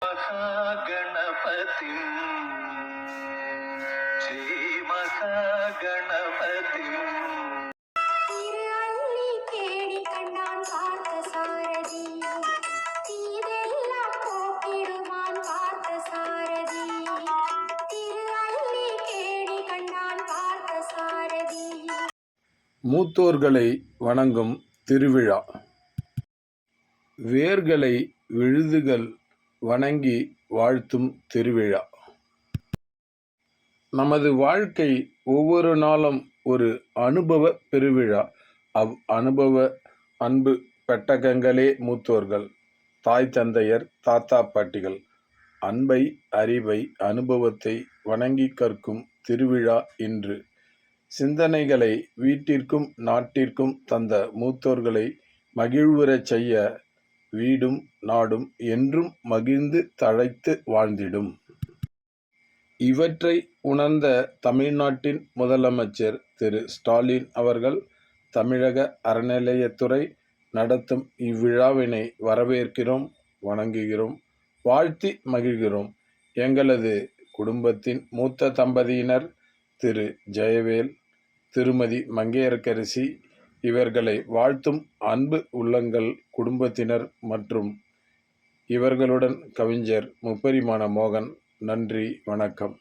महागणपतिं श्री महागणपतिं மூத்தோர்களை வணங்கும் திருவிழா. வேர்களை விழுதுகள் வணங்கி வாழ்த்தும் திருவிழா. நமது வாழ்க்கை ஒவ்வொரு நாளும் ஒரு அனுபவ பெருவிழா. அனுபவ அன்பு பெட்டகங்களே மூத்தோர்கள், தாய் தந்தையர், தாத்தா பாட்டிகள். அன்பை, அறிவை, அனுபவத்தை வணங்கி கற்கும் திருவிழா இன்று. சிந்தனைகளை வீட்டிற்கும் நாட்டிற்கும் தந்த மூத்தோர்களை மகிழ்வுறச் செய்ய வீடும் நாடும் என்றும் மகிழ்ந்து தழைத்து வாழ்ந்திடும். இவற்றை உணர்ந்த தமிழ்நாட்டின் முதலமைச்சர் திரு ஸ்டாலின் அவர்கள் தமிழக அறநிலையத்துறை நடத்தும் இவ்விழாவினை வரவேற்கிறோம், வணங்குகிறோம், வாழ்த்தி மகிழ்கிறோம். எங்களது குடும்பத்தின் மூத்த தம்பதியினர் திரு ஜெயவேல், திருமதி மங்கையர்க்கரசி இவர்களை வாழ்த்தும் அன்பு உள்ளங்கள், குடும்பத்தினர் மற்றும் இவர்களுடன் கவிஞர் முப்பரிமாண மோகன். நன்றி, வணக்கம்.